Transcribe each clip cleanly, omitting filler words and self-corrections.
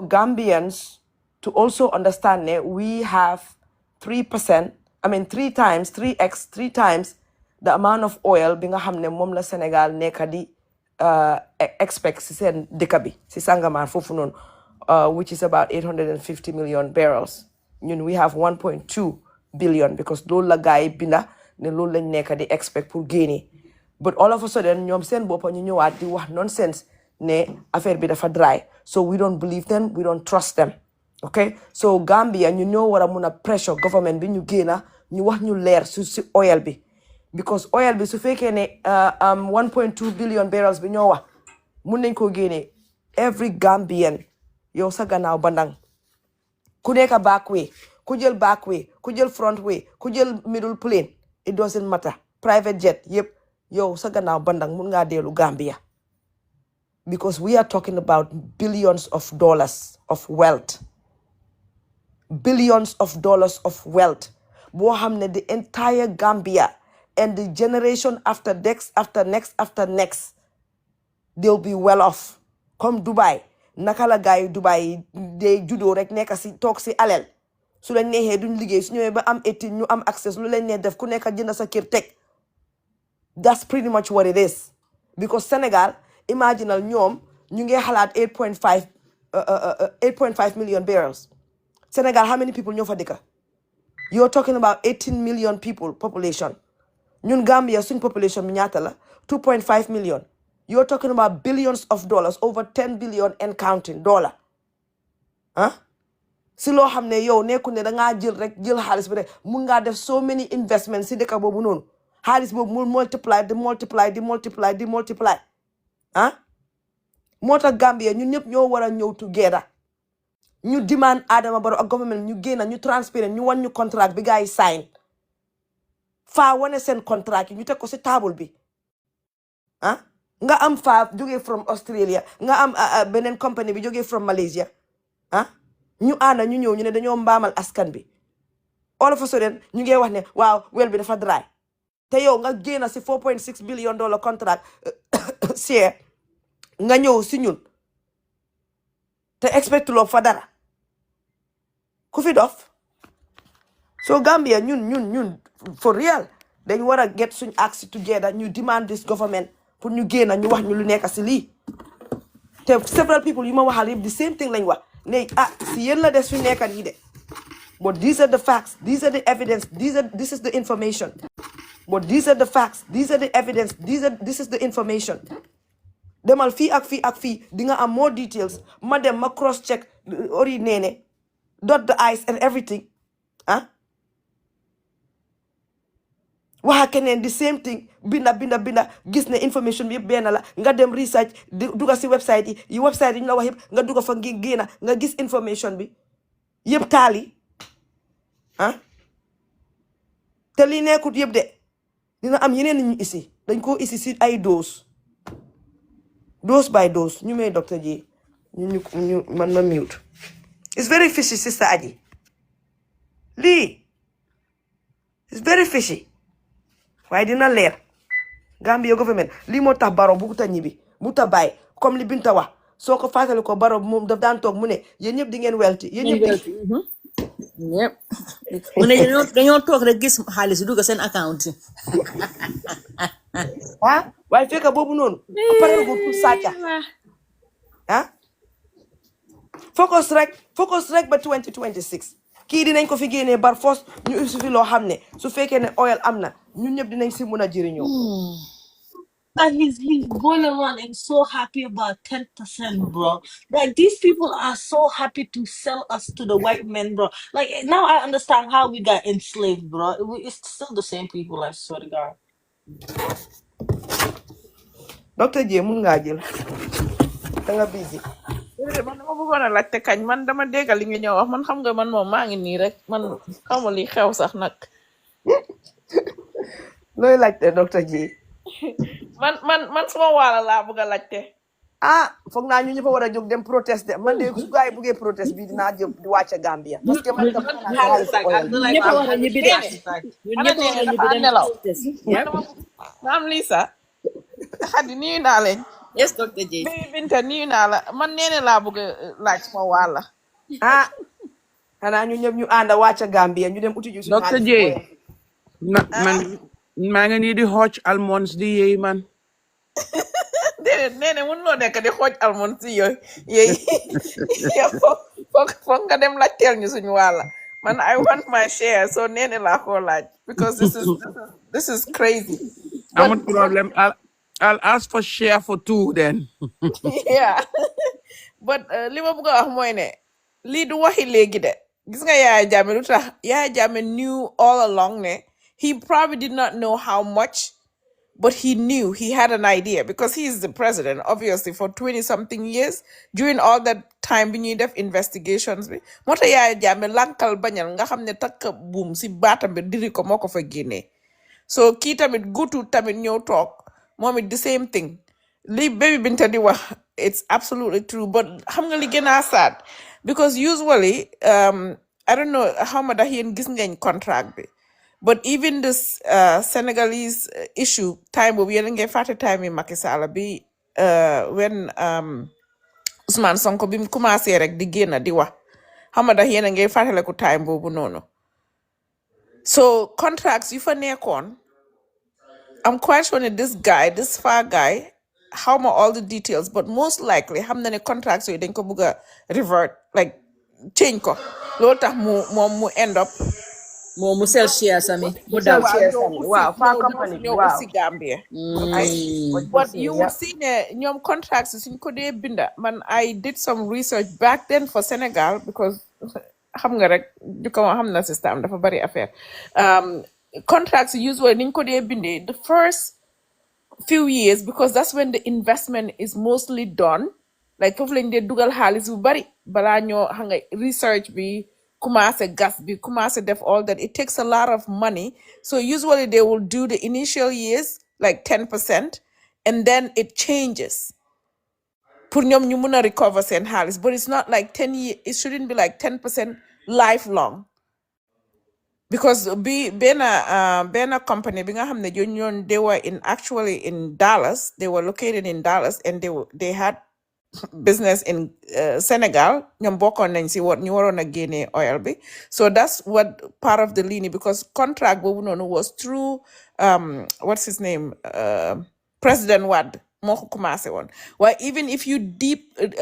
Gambians to also understand that we have 3%, I mean 3 times the amount of oil bi nga xam ne moom la Sénégal nekk di expect si seen dëkk bi si Sangomar foofu noonu which is about 850 million barrels. ñun we have 1.2 billion because loolu la gars yi binda ne loolu lañ nekk di expect pour génne but all of a sudden ñoom seen boppa ñu ñëwaat di wax nonsense ne affaire bi dafa dry so we don't believe them, we don't trust them. Okay, so Gambia ñu ñoo war a mun a pressure government bi ñu génna ñu wax ñu leer si oil bi because oil bi su fekkee ne 1.2 billion barrels bi ñoo wax mun nañ koo génne every Gambian yow sa gannaaw bandang ku nekk back way ku jël back way ku jël front way ku jël middle plane it doesn't matter private jet yëpp yow sa gannaaw bandang mun ngaa dellu Gambia because we are talking about billions of dollars of wealth. Billions of dollars of wealth. Boo xam ne the entire Gambia and the generation after next, they'll be well off. Comme Dubai. Naka la gaay Dubai day judo rek nekk si toog si alel. Su leen neexee duñ liggéey su ñëwee ba am étude ñu am access lu leen neex def ku nekk jënd sa kër teg. That's pretty much what it is. Because Senegal, imaginal ñoom ñu ngi xalaat 8.5 million barrels. Senegal, how many people ñoo fa dëkk? You're talking about 18 million people population. Ñun Gambia suñ population bi ñaata la 2.5 million. You're talking about billions of dollars, over 10 billion and counting dollar. Si loo xam ne yow nekku ne dangaa jël xaalis bi rek mun ngaa def so many investments si dëkk boobu noonu xaalis boobu mu multiply moo tax Gambia ñun ñëpp ñoo war a ñëw together ñu demand Adama Barrow ak government ñu génn ñu transparent ñu wan ñu contract bi gars yi sign faa wane seen contract yi ñu teg ko si table bi nga am faa jógee from Australia nga am beneen company bi jógee from Malaysia ñu ànda ñu ñëw ñu ne dañoo mbaamal askan bi all of a sudden ñu ngi wax ne waaw wel bi dafa dry te yow nga génn si 4.6 billion dollar contract share nga ñëw si ñun te expect loo fa dara ku fi dof so Gambia ñun for real dañ war a get suñ act together ñu demand this government pour ñu génn ñu wax ñu lu nekk si lii te several people yu ma waxal yëpp the same thing lañ wax ne si yéen la des fi nekk nii de but these are the facts, these are the evidence, this is the information. But these are the facts, these are the evidence, this is the information. Demal fii ak fii di nga am more details ma dem ma cross check ori nene dot the i's and everything waxa keneen the same thing binda gis ne information bi yëpp benn la nga dem research duga si website yi website yi ñu la wax yëpp nga duga fa ngi génna nga gis information bi yëpp taali te li nekkut yëpp de dina am yeneen ñu isi dañ ko isi si ay dose by dose ñu may docteur ji ñu man ma mute it's very fishy sister Aji lii it's very fishy waaye dina leer Gambia government lii moo tax Barrow bu ta ñibbi bu ta bàyyi comme li Binta wax soo ko fàttali ko Barrow moom daf daan toog mu ne yéen ñëpp di ngeen welti yéen ñëpp yëpp mu ne dañoo toog rek gis xaalis dugg seen account waaye fekk boobu noonu pare ko pour sàcca focus rek ba 2026 kii dinañ ko fi génnee bar force ñu usu fi loo xam ne su fekkee ne oil am na ñun ñëpp dinañ si mun a jëriñoo And he's going around and so happy about 10%, bro. Like these people are so happy to sell us to the white men, bro. Like now I understand how we got enslaved, bro. It's still the same people, I swear to God. Dr. J mun ngaa jël da nga busy man dama bëggoon a laajte kañ man dama déggal li nga ñëw wax man xam nga man moom maa ngi nii rek man xamul li xew sax nag looy laajte Dr. J man suma waala laa bëgg a laajte foog naa ñu ñëpp a war a jóg dem protest de man de su gars yi buggee protest bi dinaa jóg di wàcce Gambia parce que man tam ñëpp a war a ñibbi de ñëpp a war a ñibbi dem protest naam lii sax xaddi nii naa leen Yes, Dr. J. Baby Binta nuyu naa la man nee na laa bëgg a laaj sama wàlla. ah xanaa ñu ñëpp ñu ànd wàcca Gambia ñu dem uti ju suñu Dr. xaalis J, bu oyof. man maa ngi nii di xooj almonds di yéey man. déedéet nee na mënuloo nekk di xooj almond si yooyu yooyu yow foog nga dem laajteel ñu suñu wàlla man I want my share so nee na laa koo laaj because this is crazy but Amul problem. I'll ask for share for two then. yeah but li ma bëgg a wax mooy ne lii du waxi léegi de gis nga Yaya Jammeh lu tax Yaya Jammeh knew all along ne he probably did not know how much but he knew he had an idea because he is the president obviously for 20 something years during all that time bi ñuy def investigations bi moo tax Yaya Jammeh lankal bañal nga xam ne takk buum si baatam bi diri ko moo ko fa génnee so kii tamit gutu tamit ñëw toog moom it the same thing li baby Binta di wax it's absolutely true but xam nga li gën a sad because usually I don't know how ma dax yéen gis ngeen contract bi but even this Senegalese issue time boobu yéen a ngi fàtte time yi Macky Sall bi when Ousmane Sonko bi mu commencé rek di génn di wax xam nga dax yéen a ngi fàttaliku time boobu noonu so contracts yu fa nekkoon I'm quite sure that this guy, this far guy, how ma all the details, but most likely, how many contracts you think buga revert, like change ko. Lolo tax mu end up. Mo sell shares ami. Mo Musel daw. share sami waaw fa company bi ñoo waaw. aussi Gambia. Right? Mm. But you would see ñoom contracts suñ ko dee binda. Man, I did some research back then for Senegal because xam nga rek du ko xam na system dafa bari affaire. Contracts usually niñ ko dee bindee the first few years because that's when the investment is mostly done like foofu lañ dee dugal xaalis bu bari balaa ñoo xam nga research bi commencé gas bi commencé def all that it takes a lot of money so usually they will do the initial years like 10% and then it changes pour ñoom ñu mun a recover seen xaalis but it's not like 10 years it shouldn't be like 10% lifelong because bena company bi nga xam ne ñoon they were in actually in Dallas they were located in Dallas and they had business in Senegal ñoom bokkoon nañ si what ñu waroon a génnee oil bi so that's what part of the ligne because contract boobu noonu was through what's his name President Wade moo ko commencé woon waaye even if you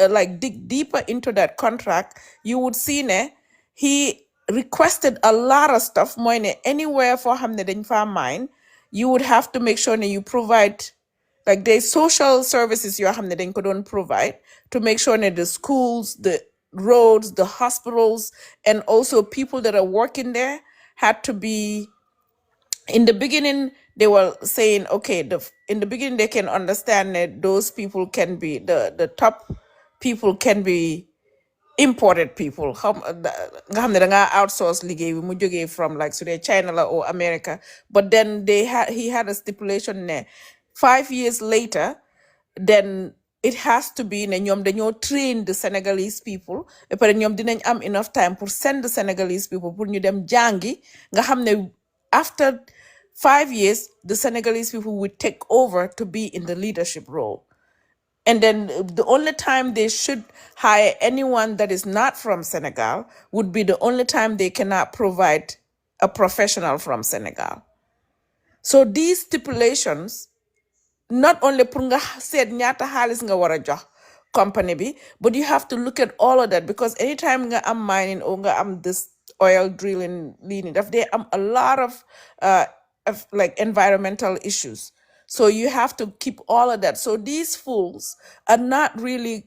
like dig deeper into that contract you would see ne he requested a lot of stuff mooy ne anywhere for xam ne dañ fa mine you would have to make sure ne you provide like there's social services yoo xam ne dañ ko doon provide to make sure that the schools, the roads, the hospitals, and also people that are working there had to be in the beginning they were saying okay in the beginning they can understand that those people can be the top people can be imported people nga xam ne da nga outsource liggéey bi mu jógee from like su dee China la or America but then he had a stipulation ne 5 years later then it has to be ne ñoom dañoo train the Senegalese people et pare ñoom dinañ am enough time pour send the Senegalese people pour ñu dem jàngi nga xam ne after 5 years the Senegalese people would take over to be in the leadership role and then the only time they should hire anyone that is not from Senegal would be the only time they cannot provide a professional from Senegal. So these stipulations, not only pour nga seet ñaata xaalis nga war a jox company bi, but you have to look at all of that because anytime nga am mining or nga am this oil drilling lii daf dee am a lot of like environmental issues. So you have to keep all of that. So these fools are not really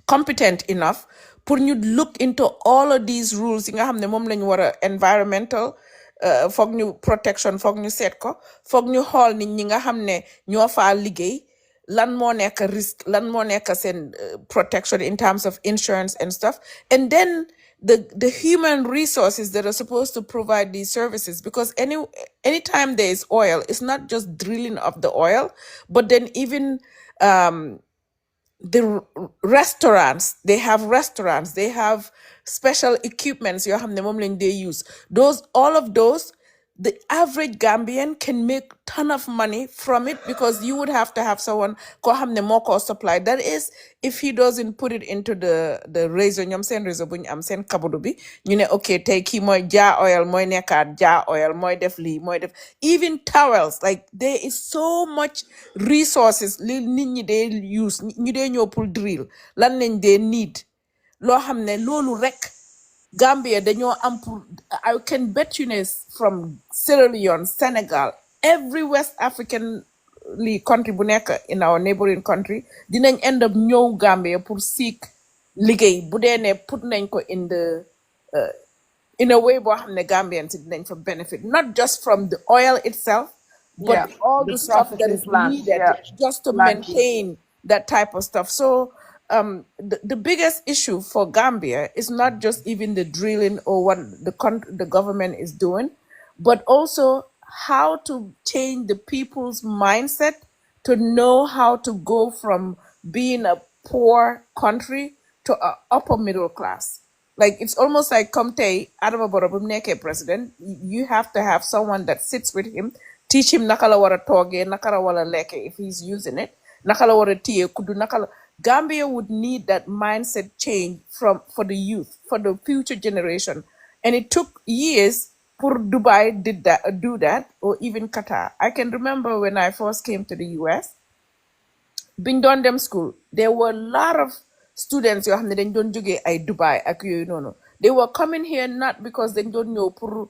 competent enough pour ñu look into all of these rules yi nga xam ne moom lañu war a environmental foog ñu protection foog ñu seet ko foog ñu xool nit ñi nga xam ne ñoo faa liggéey lan moo nekk risk lan moo nekk seen protection in terms of insurance and stuff and then the human resources that are supposed to provide these services because anytime there is oil it's not just drilling of the oil but then even the restaurants they have special equipments yoo xam ne moom lañ dee use all of those the average Gambian can make ton of money from it because you would have to have someone ko xamne moko supply. That is, if he doesn't put it into the réseau ñom sen réseau buñ am sen kabudu bi ñu ne okay tay ki moy ja oil moy nekkat ja oil moy def li moy def even towels. Like there is so much resources li nit ñi dey use ñu dey ñoo pour drill lan lañ dey need lo xamne lolu rek Gambia dañoo am pour I can bet you ne from Sierra Leone, Senegal, every West African country bu nekk in our neighboring country dinañ end up ñëw Gambia pour seek liggéey bu dee ne put nañ ko in a way boo xam ne Gambians yi dinañ fa benefit not just from the oil itself but Yeah, all the the stuff that processing is plant. needed Yeah, just to plant. maintain that type of stuff. So the biggest issue for Gambia is not just even the drilling or what the government is doing, but also how to change the people's mindset to know how to go from being a poor country to a upper middle class. Like it's almost like Comte Adama Barrow bu nekkee president, you have to have someone that sits with him, teach him naka la war a toogee, naka la war a lekkee if he's using it, naka la war a téye kuddu, naka la. Gambia would need that mindset change for the youth, for the future generation. And it took years for Dubai do that, or even Qatar. I can remember when I first came to the US, biñ doon dem school, there were a lot of students yoo xam ne dañ doon jógee ay Dubai ak yooyu noonu. They were coming here not because dañ doon ñëw pour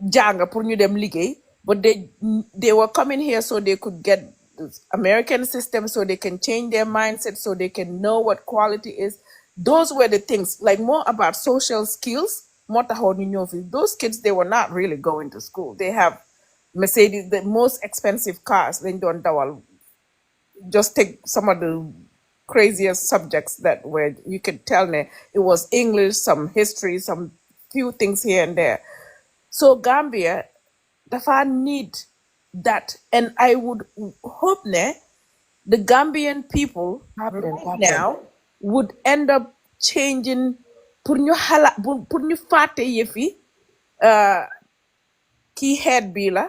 jàng pour ñu dem liggéey, but they were coming here so they could get the American system, so they can change their mindset, so they can know what quality is. Those were the things, like more about social skills. Moo taxoon ñu ñëw fi. Those kids, they were not really going to school. They have Mercedes, the most expensive cars dañ doon dawal. Just take some of the craziest subjects that were, you could tell me it was English, some history, some few things here and there. So Gambia dafa need that, and I would hope the Gambian people right now would end up changing pour ñu fàtte yëfi kii head bi la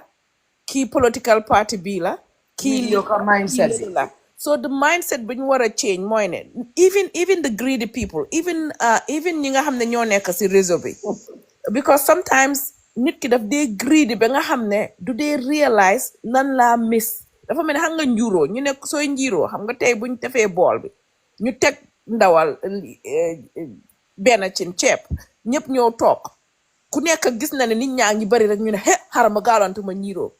kii political party bi la kii Mediocre mindset. lii la. So the mindset bi ñu war a change mooy ne even the greedy people, even ñi nga xam ne ñoo nekk si réseau bi, because sometimes nit ki daf dee greedy ba nga xam ne du dee realize lan laa miss. Dafa mel ne xam nga njuuroo ñu nekk sooy njiiroo xam nga tey buñ defee bool bi ñu teg ndawal benn cin ceeb ñëpp ñoo toog ku nekk gis na ne nit ñaa ngi bari rek ñu ne xaaral ma gaalantu ma njiiroo.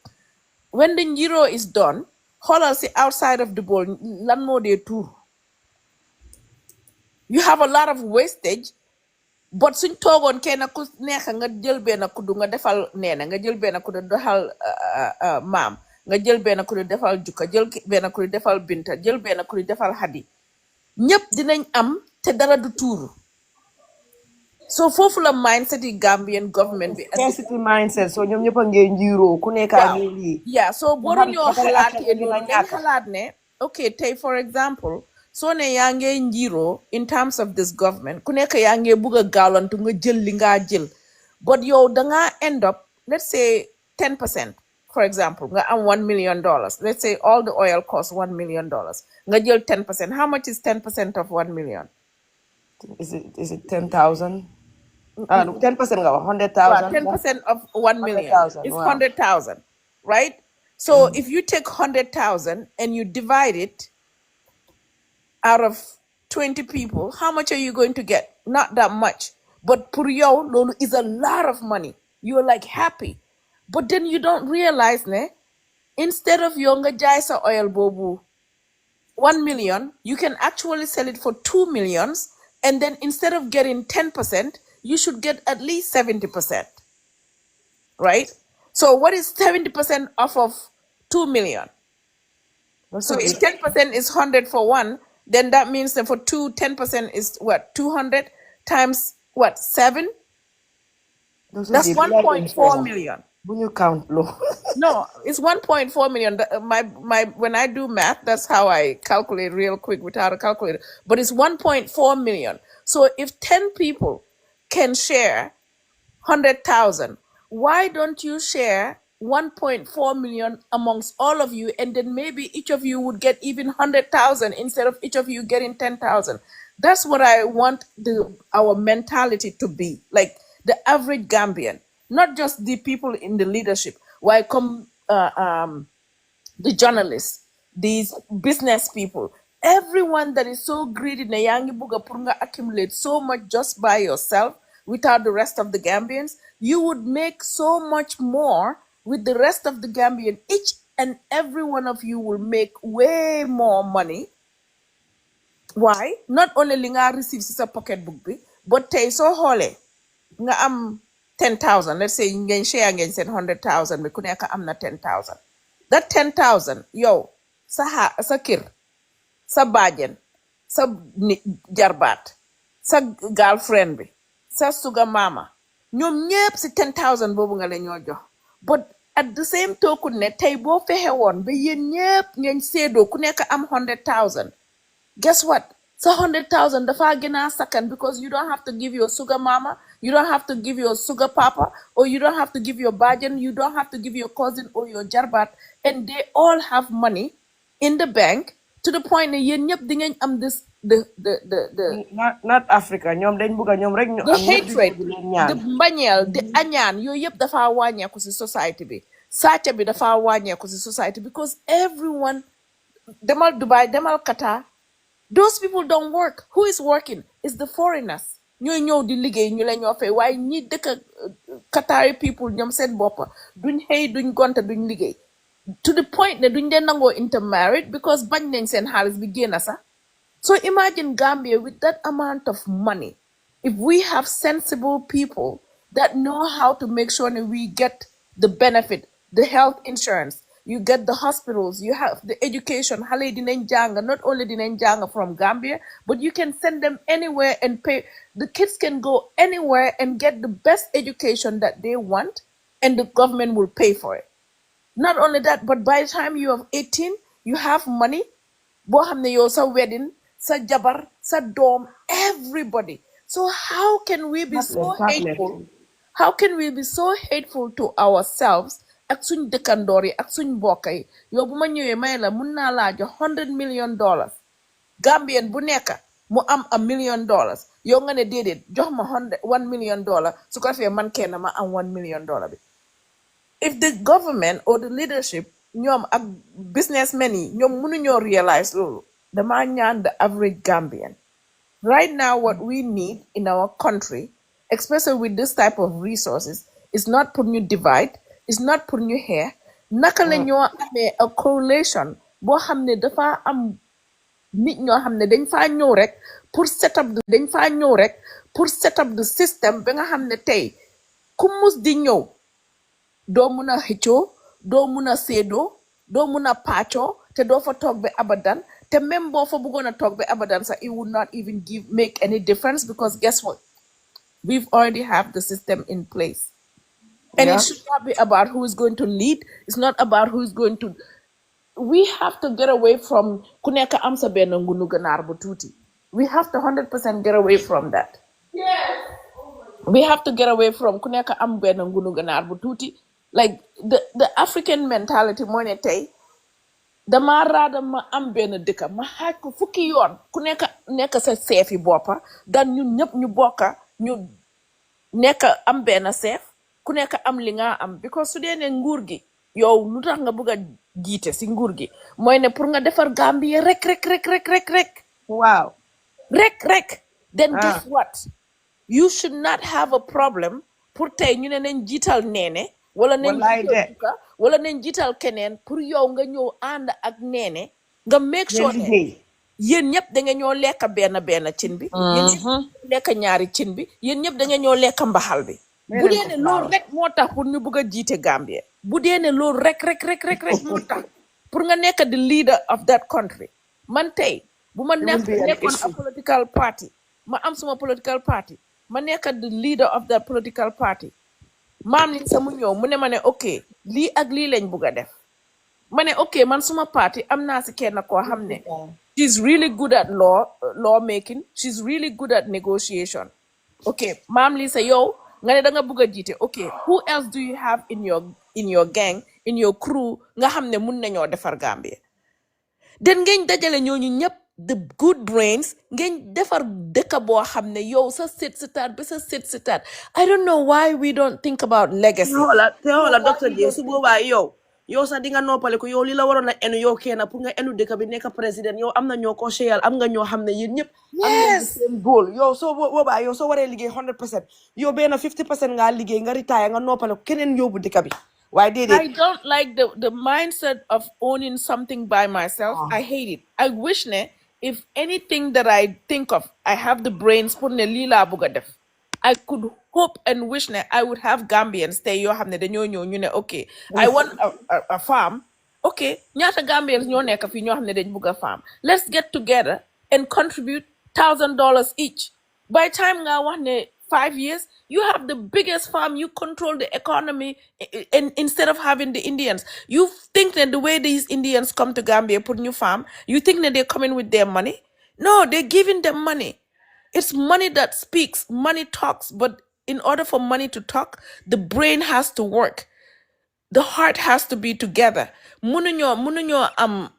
When the njiro is done, xoolal si outside of the bowl lan moo dee tuur. You have a lot of wastage, but suñ toogoon kenn ku neex nga jël benn kuddu nga defal neena, nga jël benn kuddu defal maam, nga jël benn kuddu defal jukka, jël benn kuddu defal binta, jël benn kuddu defal hadi. Ñëpp dinañ am te dara du tuuru. So foofu la mindset yi Gambian government bi. Scarcity mindset. So ñoom ñëpp a ngee njiiroo ku nekk ak lii. Yeah, so boo ñoo xalaatee loolu dañ xalaat ne okay tey for example soo ne yaa ngee njiiroo in terms of this government ku nekk yaa ngee bugg a gaalantu nga jël li ngaa jël, but yow dangaa end up let's say 10%, for example nga am $1 million. Let's say all the oil costs $1 million. Nga jël 10%. How much is 10% of 1 million? Is it 10,000? 10% nga wax 100,000. 10% of 1 million 100,000, is wow. 100,000, right? So if you take 100,000 and you divide it out of 20 people, how much are you going to get? Not that much. But pour yow, lolu is a lot of money. You're like happy. But then you don't realize, instead of yow nga jaay sa oil bobu 1 million, you can actually sell it for 2 millions. And then instead of getting 10%, you should get at least 70%. Right? So what is 70% off of 2 million? So if 10% is 100 for one, then that means that for 10% is what? 200 times what? 7? That's 1.4 million. When you count low. No, it's 1.4 million. My when I do math, that's how I calculate real quick without a calculator. But it's 1.4 million. So if 10 people can share 100,000, why don't you share 1.4 million amongst all of you, and then maybe each of you would get even 100,000 instead of each of you getting 10,000. That's what I want our mentality to be, like the average Gambian, not just the people in the leadership. Why come the journalists, these business people, everyone that is so greedy na yangi buga purunga accumulate so much just by yourself without the rest of the Gambians, you would make so much more with the rest of the Gambian. Each and every one of you will make way more money. Why? Not only li nga receive si sa pocketbook bi, but tay so xolé nga am 10,000. Let's say ngeen share ngeen seen 100,000 bi ku nekk am na 10,000. That 10,000, yo, sa kir, sa bajen, sa jarbat, sa girlfriend bi, sa sugar mama, ñoom ñépp si 10,000 boobu nga la ñoo jox. But at the same token ne tey boo fexe woon ba yéen ñépp ngeen séedoo ku nekk am 100,000. Guess what? So 100,000 dafa gëna second, because you don't have to give your sugar mama, you don't have to give your sugar papa, or you don't have to give your bajan, you don't have to give your cousin or your jarbat, and they all have money in the bank to the point that yéen ñëpp di ngeen am this the not Africa ñoom dañ bëgg ñoom rek ñu am hatred, the mbañeel, the añaan yooyu yëpp dafa wàññeeku si society bi, sàcca bi dafa wàññeeku si society, because everyone demal Dubai, demal Qatar, those people don't work. Who is working? It's the foreigners. ñooy ñëw di liggéey ñu la ñoo fay, waaye ñi dëkk Qatari people ñoom seen boppa duñ xëy duñ gonta duñ liggéey, to the point ne duñ dee nangoo intermarried because bañ nañ seen xaalis bi génn sax. So imagine Gambia with that amount of money. If we have sensible people that know how to make sure that we get the benefit, the health insurance, you get the hospitals, you have the education, xale dinañ jàng, not only dinañ jàng from Gambia, but you can send them anywhere and pay. The kids can go anywhere and get the best education that they want, and the government will pay for it. Not only that, but by the time you are 18, you have money. Boo xam ne yow sa wedding, sa jabar, sa doom, everybody. So how can we be so hateful? How can we be so hateful to ourselves ak suñ dëkkandoor yi ak suñ mbokk yi? Yow bu ma ñëwee may la mun naa laa jox $100 million. Gambian bu nekk mu am $1 million. Yow nga ne déedéet jox ma $1 million, su ko defee man kenn ma am $1 million bi. If the government or the leadership ñoom ak businessmen yi ñoom mënuñoo realize loolu, dama ñaan the average Gambian. Right now what we need in our country, especially with this type of resources, is not pour ñu divide, is not pour ñu xeex. Naka la ñoo amee a correlation boo xam ne dafa am nit ñoo xam ne dañ faa ñëw rek pour set up the system ba nga xam ne tey ku mus di ñëw doo mun a xëccoo, doo mun a séedoo, doo mun a paccoo, te doo fa toog ba abadan. Te même boo fa bëggoon a toog ba abadan sax it would not even make any difference, because guess what? We've already have the system in place. And it should not be about who is going to lead. It's not about who is going to. We have to get away from kuneka amsa bena ngunu ganar bu tuti. We have to 100% get away from that. We have to get away from kuneka am bena ngunu ganar bu tuti. Like the African mentality mo ne tay dama rada ma am benn dëkka ma xaaj ko fukki yoon ku nekk sa seefi boppa dan ñun ñëpp ñu bokka ñu nekk am benn seef ku nekk am li nga am, because su dee ne nguur gi yow lu tax nga bëgg a jiite si nguur gi mooy ne pour nga defar Gambie rek Wow. rek then guess what, you should not have a problem pour tey ñu ne nañ jiital neene wala nañ jiital duka wala nañ jiital keneen pour yow nga ñëw ànd ak neene nga make sure ne yéen ñëpp da nga ñoo lekk benn cin bi, yéen ñëpp lekk ñaari cin bi, yéen ñëpp da nga ñoo lekk mbaxal bi. Bu dee ne loolu rek moo tax pour ñu bëgg a jiite Gambie, bu dee ne loolu rek moo tax pour nga nekk the leader of that country, man tey bu ma nekkoon a political party, ma am suma political party, ma nekk the leader of that political party, maam ni sama ñëw mu ne ma ne ok lii ak lii lañ bugg a def, ma ne ok man suma party am naa si kenn koo xam ne she's really good at law making, she's really good at negotiation. Ok maam lii sa yow nga ne da nga bëgg a jiite okay who else do you have in your gang in your crew nga xam ne mun nañoo defar Gambia den ngeen dajale ñooñu ñëpp the good brains ngeen defar dëkk boo xam ne yow sa sët sëtaat ba sa sët sëtaat I don't know why we don't think about legacy. te xoola docteur J su boobaa yow sax di nga noppale ko yow li la waroon a enu yow kenn pour nga enu dëkk bi nekk président yow am na ñoo ko séyal am nga ñoo xam ne yéen ñëpp am ngeen di Yes. seen goal yow soo boobaa yow soo waree liggéey 100% yow benn 50% ngaa liggéey nga retire nga noppale ko keneen yóbbu dëkk bi waaye déedéet I don't like the mindset of owning something by myself. I hate it. I wish ne if anything that I think of, I have the brains pour ne lila buga def. I could hope and wish ne I would have Gambians stay yo hamne de ñoo ñu ne okay. I want a farm. Okay, ñaata Gambians ñoo nekk fi ñoo hamne dañ buga farm. Let's get together and contribute $1,000 each. By time nga wax ne 5 years, you have the biggest farm, you control the economy, and instead of having the Indians, you think that the way these Indians come to Gambia, put new farm, you think that they're coming with their money? No, they're giving them money. It's money that speaks, money talks, but in order for money to talk, the brain has to work. The heart has to be together. Munuñoo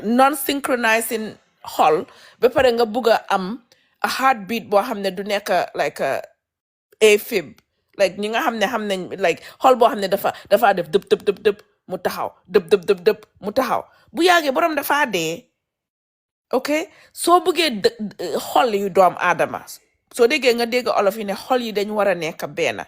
non-synchronizing hall, ba pare nga buga a heartbeat boo xam ne du nekk like a AFib like ñi nga xam nañ like xol boo xam ne dafa def dëp dëp dëp dëp mu taxaw dëp dëp dëp dëp mu taxaw bu yàggee borom dafa dee ok soo bëggee xol yu doom aadama soo déggee nga dégg olof yi ne xol yi dañ war a nekk benn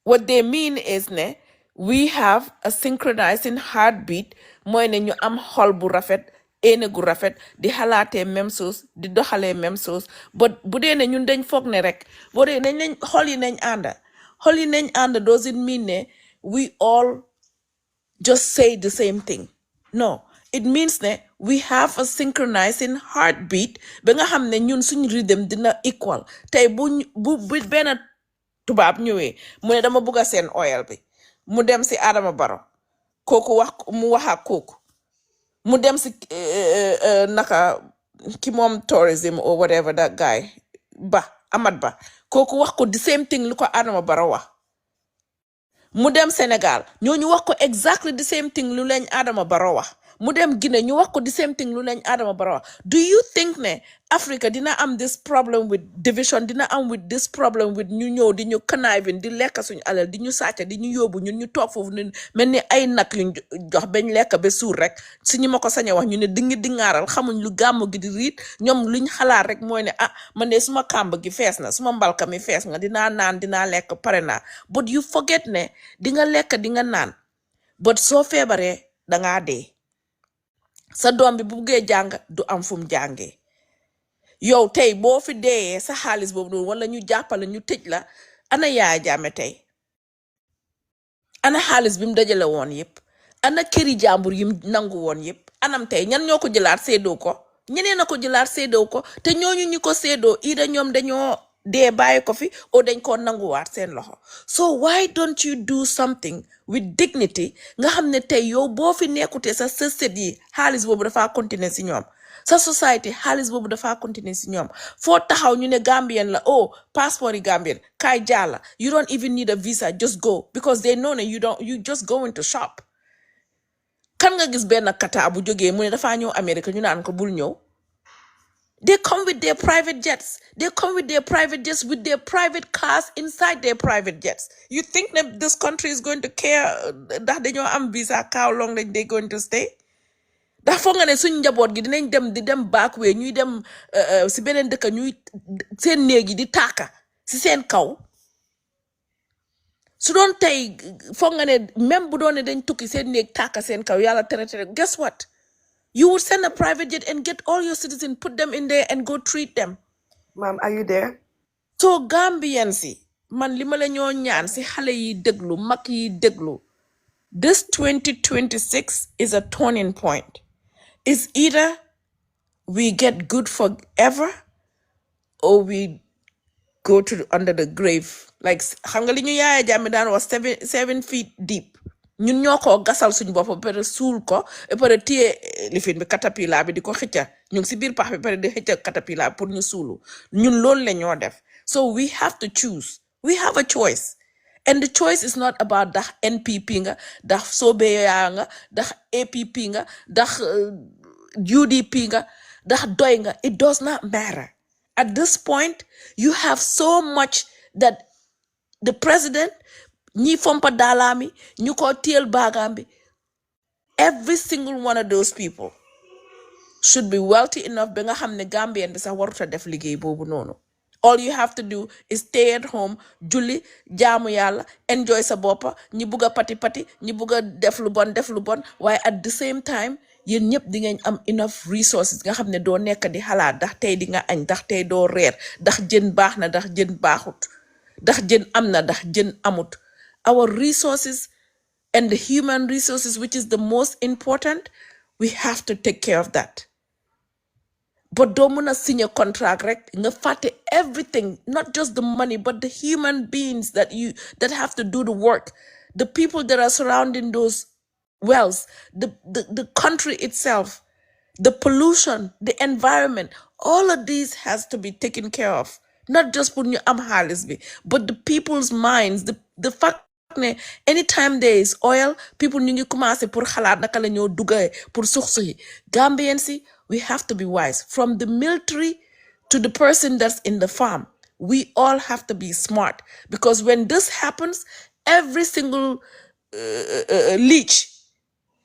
what they mean is ne we have a synchronizing heartbeat mooy ne ñu am xol bu rafet ene gu rafet di xalaatee même chose di doxalee même chose but bu dee ne ñun dañ foog ne rek boo dee nañ xol yi nañ ànd doesn't mean ne we all just say the same thing no it means ne we have a synchronizing heartbeat ba nga xam ne ñun suñ rhythm dina equal tey bu benn tubaab ñëwee mu ne dama bugg a seen oil bi mu dem si Adama Barrow kooku wax ak kooku mu dem si naka ki moom tourism or whatever that guy Amad Ba kooku wax ko the same thing lu ko Adama Barrow wax mu dem Sénégal ñooñu wax ko exactly the same thing lu leen Adama Barrow wax mu dem Guinée ñu wax ko the same thing lu leen Adama Barrow wax do you think ne Africa dina am this problem with division dina am with this problem with ñu ñëw di ñu conniving di lekk suñu alal di ñu sàcca di ñu yóbbu ñun ñu toog foofu ne mel ni ay nag yuñ jox bañ lekk ba suur rek suñu ma ko sañ a wax ñu ne di ngaaral xamuñ lu gàmmu gi di riit ñoom luñ xalaat rek mooy ne man de suma kàmb gi fees na suma mbalka mi fees nga dinaa naan dinaa lekk pare naa but you forget ne di nga lekk di nga naan but soo feebaree dangaa dee sa doom bi bu buggee jàng du am fu mu jàngee yow tey boo fi deeyee sa xaalis boobu noonu wala ñu jàppale ñu tëj la ana Yaaya Jammeh tey ana xaalis bi mu dajale woon yëpp ana këri jàmbur yi mu nangu woon yëpp anam tey ñan ñoo ko jëlaat séedoo ko ñeneen a ko jëlaat séedoo ko te ñooñu ñu ko séedoo ida ñoom dañoo dee bàyyi ko fi o dañ ko nanguwaat seen loxo so why don't you do something with dignity nga xam ne tey yow boo fi nekkutee sa sët yi xaalis boobu dafa continuer si ñoom sa society xaalis boobu dafa continuer si ñoom foo taxaw ñu ne Gambian la passeport yi Gambian kaay jàlla you don't even need a visa just go because they know ne you just going to shop kan nga gis benn kata bu jógee mu ne dafaa ñëw America ñu naan ko bul ñëw they come with their private jets. They come with their private jets, with their private cars inside their private jets. You think that this country is going to care that they know am visa, how long they're going to stay? That foog nga ne suñ njaboot gi dinañ dem di dem back way ñuy dem si beneen dëkk ñuy seen néeg yi di taaka si seen kaw su doon tey foog nga ne même bu doon ne dañ tukki seen néeg taaka seen kaw yàlla tere guess what? You would send a private jet and get all your citizens, put them in there and go treat them. Ma'am, are you there? So Gambian si, man li ma la ñoo ñaan si xale yi déglu, mag yi déglu. This 2026 is a turning point. It's either we get good forever or we go to under the grave. Like xam nga li ñu Yaaya Jammeh daan was 7 feet deep. ñun ñoo ko gasal suñu bopp ba pare suul ko ba pare téye lifin bi caterpillar bi di ko xëcca ñu ngi si biir pax bi pare di xëcca caterpillar pour ñu suulu ñun loolu la ñoo def so we have to choose We have a choice. And the choice is not about the NPP nga, the Sobeya nga, the APP nga, the UDP nga, the Doi nga. It does not matter. At this point, you have so much that the president, ni fompa dalami, ni ko tiel bagambi, every single one of those people should be wealthy enough ba nga xam ne Gambian bi sax waruta def liggéey boobu noonu. All you have to do is stay at home, julli, jaamu yàlla, enjoy sa boppa, ñi bugg a pati pati, ñi bugg a def lu bon, waaye at the same time, yéen ñëpp di ngeen am enough resources nga xam ne doo nekk di xalaat ndax tey di nga añ, ndax tey doo reer, ndax jën baax na, ndax jën baaxut, ndax jën am na, ndax jën amut. Our resources and the human resources, which is the most important, we have to take care of that. But don't wanna sign a contract, right? Nga fate everything, not just the money, but the human beings that have to do the work, the people that are surrounding those wells, the country itself, the pollution, the environment, all of these has to be taken care of. Not just put am halisby, but the people's minds, the fact ne anytime there is oil, people ñu ngi commencé pour xalaat naka la ñoo duggee pour suux yi. Gambians si, we have to be wise. From the military to the person that's in the farm, we all have to be smart. Because when this happens, every single leech,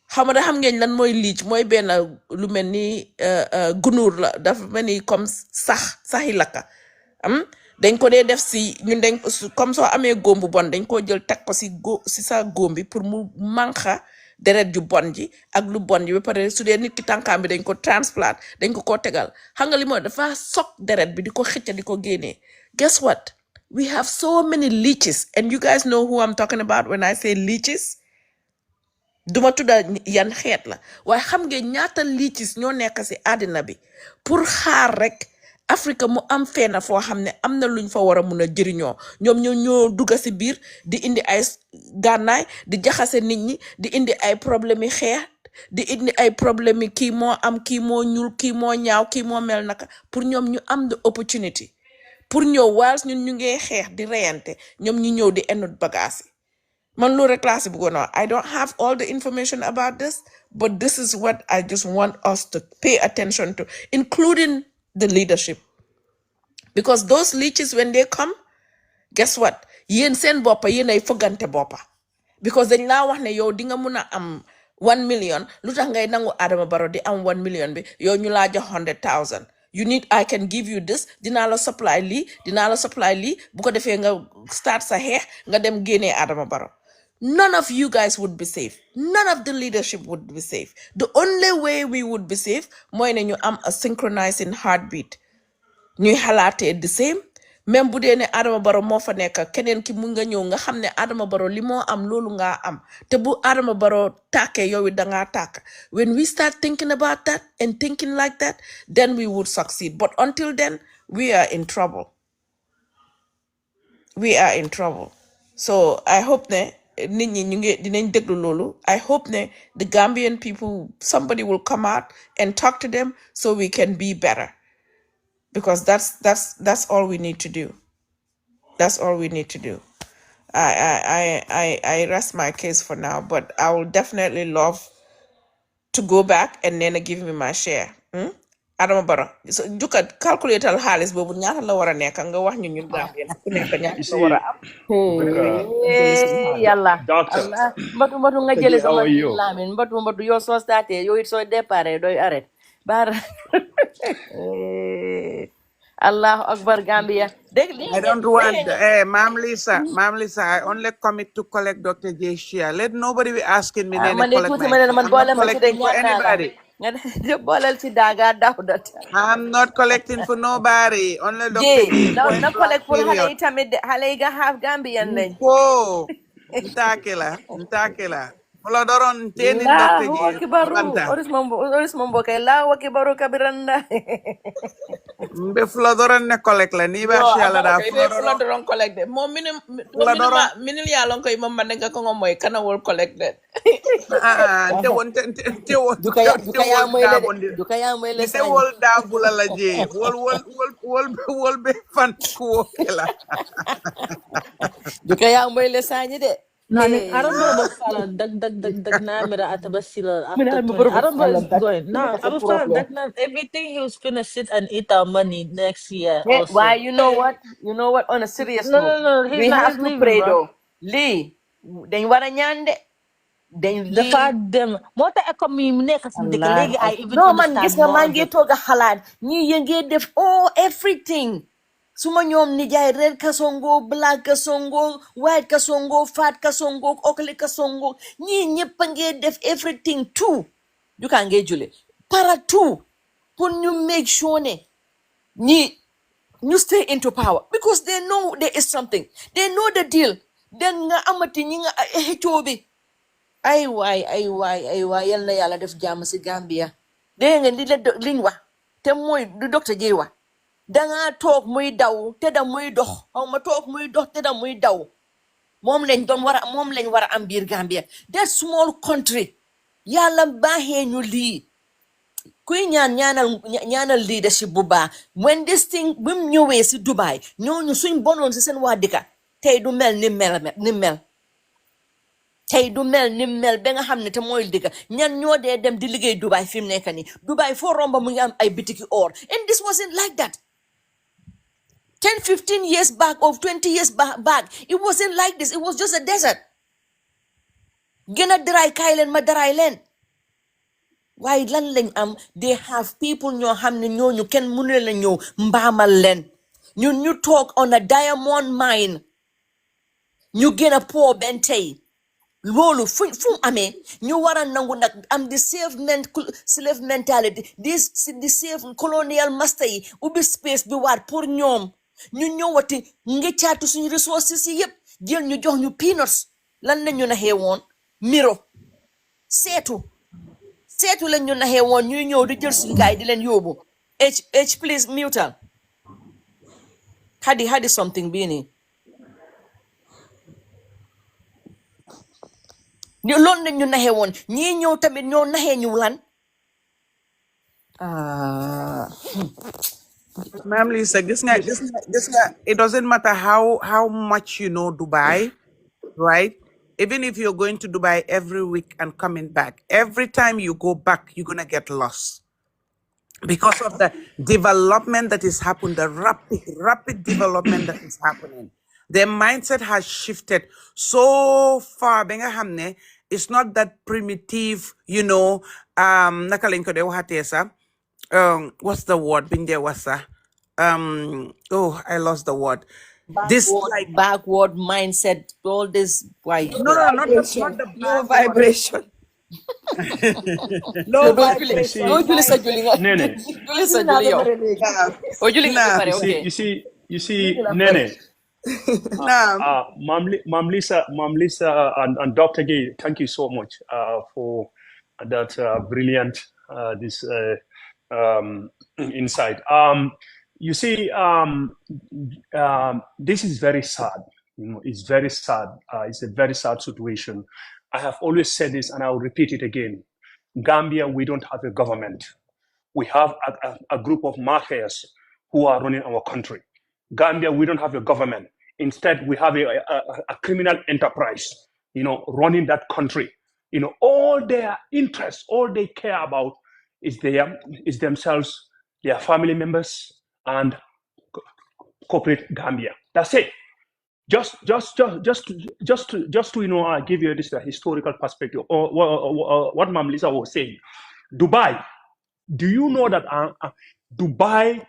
xam nga xam ngeen lan mooy leech, mooy benn lu mel ni gunóor la, dafa mel ni comme saxi lakka. Dañ ko dee def si ñun dañ comme soo amee góom bu bon dañ koo jël teg ko si sa góom bi pour mu manqa deret ju bon ji ak lu bon ji ba pare su dee nit ki tànkaam bi dañ ko transplant dañ ko tegal xam nga li mooy dafa sok deret bi di ko xëcca di ko génnee. Guess what? We have so many leeches, and you guys know who I'm talking about when I say leeches. Duma tudda yan xeet la waaye xam ngeen ñaata leeches ñoo nekk si àddina bi pour xaar rek Africa mu am fenn foo xam ne am na luñ fa war a mun a jëriñoo ñoom ñoo dugga si biir di indi ay gànnaay di jaxase nit ñi di indi ay problème yi xeex di indi ay problème yi kii moo am kii moo ñuul kii moo ñaaw kii moo mel naka pour ñoom ñu am the opportunity pour ñëw whilst ñun ñu ngee xeex di reyante ñoom ñu ñëw di enut bagage yi man loolu rek laa si bëggoon a wax. I don't have all the information about this, but this is what I just want us to pay attention to, including the leadership. Because those leeches, when they come, guess what? Yen sen boppa yen ay fogante boppa. Because dañ laa wax ne yow di nga mun a am 1 million, lu tax ngay nangu Adama Barrow di am 1 million bi, yow ñu laa jox 100,000. You need, I can give you this, dinaa la supply lii, bu ko defee nga start sa xeex nga dem génnee Adama Barrow. None of you guys would be safe. None of the leadership would be safe. The only way we would be safe, mooy ne ñu am a synchronizing heartbeat. Ñuy xalaatee the same. Même bu dee ne Adama Barrow moo fa nekk keneen ki mun nga ñëw nga xam ne Adama Barrow li moo am loolu nga am te bu Adama Barrow tàkkee yow it dangaa tàkk. When we start thinking about that and thinking like that, then we would succeed. But until then, we are in trouble. We are in trouble. So I hope ne nit ñi ñu ngi dinañ déglu loolu. I hope ne the Gambian people, somebody will come out and talk to them so we can be better. Because that's all we need to do. That's all we need to do. I rest my case for now, but I will definitely love to go back and then give me my share. Adama Barrow, so jukat calculator xaalis boobu ñaata la war a nekk nga wax ñu ñun Gambien ku nekk ñaata la war a am. Yalla Doctor, Allah mbatu nga jële Kaji, how sama are you? lamin mbatu yow soo starté yow it soo déparé doy arrêt bar Allahu akbar Gambia dégg li I don't want, Ma'am Lisa, I only commit to collect Dr. J share. Let nobody be asking me then man de collect tuuti my ma ne share. man I'm boole not ma ci de collecting for ñaan naa la anybody. nga de booleel ci daaga dawda I'm not collecting for nobody. Only Dr. J J na point na blank collect pour xale period. yi tamit de xale yi nga half Gambian lañ Whoa, ntakela. Flodoron tenin Dr. Allahu J. Akbaru. Banta. Oris mambo kay Allahu Akbaru kabiranda. Mbe flodoron ne kolek la ni ba Yo, shala aba da okay, they flodoron. flood don't collect it. Mo Flodoron. minil ya long ko imam manenga ko ngomoy kana will collect that. Nte won te Jukaya wol moy da le bondi. Jukaya moy le Nte sañ. wol da bulala je. Wol be fan ko kela. Jukaya moy le sañ de. Nani, I Hey. don't know about Fala. Dag na mira at Basila Mina after mi 20. I baro don't know fala it's dak. going. Mina No, ka sa I don't feel problem. that na everything he was gonna sit and eat our money next year Why, also. you know what? You know what? On a serious No, note, no, no. He's we not. have He's to leaving, pray bro. though. Lee, dañ wara ñaan de. Dañ The Lee. fact them. What the economy next Allah. I even No man, gis understand nga more maa of ngi it. toog a xalaat ñi yëngee def everything. Suma ñoom nijaay red kasongo, black kasongo, white kasongo, fat kasongo, okle kasongo. Ñi ñëpp a ngee def everything too. You can get Julie. Para too. Pour ñu make sure ne ñi you stay into power because they know there is something. They know the deal. Then nga amati ñi nga xëccoo bi. Ay waay yal na yàlla def jàmm si Gambia. Dégg nga liñ wax te mooy du docteur J wax. Danga toog muy daw te da muy dox. Xaw ma toog muy dox te da muy daw. Moom lañ war a am biir Gambia. That small country. Yàlla baaxee ñu lii. Kuy ñaanal leadership bu baax when this thing bi mu ñëwee si Dubai ñooñu suñ bonoon si seen waa dëkka tey du mel ni mel tey du mel ni mel ba nga xam ne te mooy dëkka ñan ñoo dee dem di liggéey Dubai fi mu nekk nii Dubai foo romba mu ngi am ay bitiki or and this wasn't like that 10-15 years back or 20 years back it wasn't like this it was just a desert gën a daraay kaay leen ma daraay leen waaye lan lañ am they have people ñoo xam ne ñooñu kenn mënu la ñëw mbaamal leen ñun ñu toog on a diamond mine ñu gën a po benn tey loolu fu mu amee ñu war a nangu nag am di slave mentality di slave colonial master yi ubbi space bi waat pour ñoom ñu ñëwati nga caatu suñu resources yi yëpp jël ñu jox ñu peanuts lan la ñu naxee woon miro seetu lañ ñu naxee woon ñuy ñëw di jël suñu gaay di leen yóbbu please mutal hadi something bii nii loolu lañ ñu naxee woon ñii ñëw tamit ñoo naxee ñu lan Ma'am Lisa, it doesn't matter how much you know Dubai, right? Even if you're going to Dubai every week and coming back, every time you go back, you're gonna get lost because of the development that is happening, the rapid development that is happening. Their mindset has shifted so far. Benga hamne, it's not that primitive, nakalinko de wahatesa. What's the word? Binde wasa. I lost the word. This like backward mindset, all this why no, not the Low backward. vibration. Low vibration. Go Julie sa Julie nga. Nene, Julie sa Julie yow. O Julie nga Nah. pare okay. you see, Nene, Nah. Ma'am Lisa, and Dr. Gay, thank you so much for that brilliant this insight. You see, this is very sad. It's very sad. It's a very sad situation. I have always said this, and I'll repeat it again. Gambia, we don't have a government. We have a group of mafias who are running our country. Gambia, we don't have a government. Instead, we have a criminal enterprise, running that country. All their interests, all they care about is themselves, their family members, and corporate Gambia. That's it. Just to give you this historical perspective, or what Mam Lisa was saying. Dubai. Do you know that Dubai,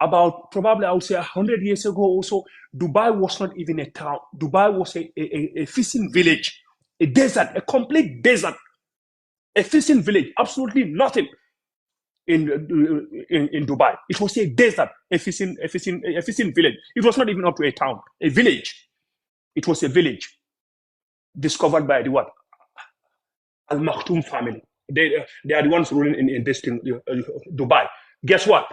about probably I would say 100 years ago also, Dubai was not even a town. Dubai was a fishing village, a desert, a complete desert, a fishing village, absolutely nothing in Dubai. It was a desert, a fishing village. It was not even up to a town, a village. It was a village discovered by the what? Al Maktoum family. They are the ones ruling in this thing, Dubai. Guess what?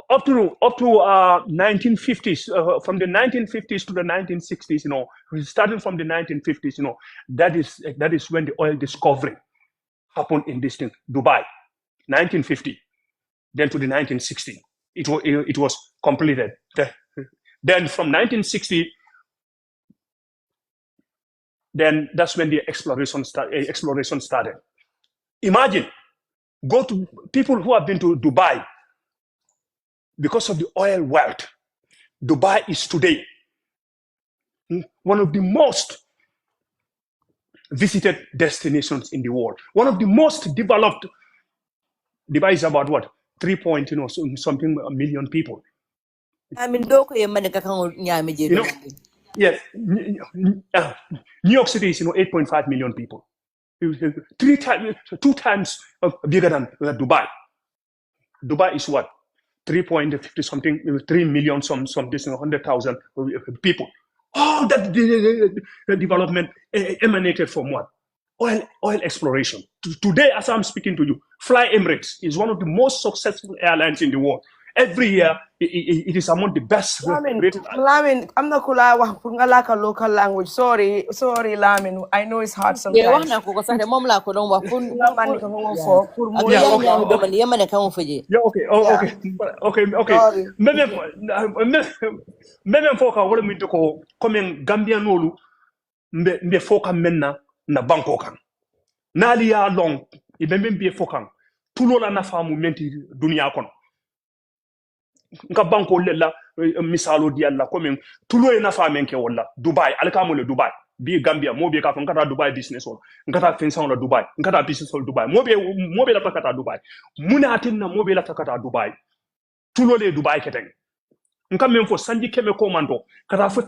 Up to 1950s, from the 1950s to the 1960s, starting from the 1950s, that is when the oil discovery happened in this thing, Dubai, 1950. Then to the 1960, it was completed. Then from 1960, then that's when the exploration started. Imagine, go to people who have been to Dubai. Because of the oil wealth, Dubai is today one of the most visited destinations in the world. One of the most developed. Dubai is about what? 3 point, something million people. I mean, doko yemane kakango nyame You know, jedo. yes. New York City is 8.5 million people. 2 times bigger than Dubai. Dubai is what? 3.50 something, 3 million, some this 100,000 people. All that development emanated from what? Oil exploration. Today, as I'm speaking to you, Fly Emirates is one of the most successful airlines in the world. Every year, it is among the best rated. Lamin, I'm not gonna lie, local language. Sorry, Lamin. I know it's hard Yeah, sometimes. wana ko kasare mom la ko don wa pun. For Abi Yeah, ya okay. nyame do man yemane kan feje. Yeah, okay. Okay. Sorry. Même foka wala mi ko comme Gambian nolu mbe foka menna na banko kan. Nali ya long ibe mbe fokan. Tulo la na famu menti dunia kono. Nka banko lela misalo di alla comme tulo e na famu ke wala Dubai alkamo le Dubai bi Gambia mo be ka fon kata Dubai business on nkata finsan la Dubai nkata business on Dubai mo be la takata Dubai munatin na mo be la takata Dubai tulo le Dubai keteng nka men fo sanji keme komando kata fo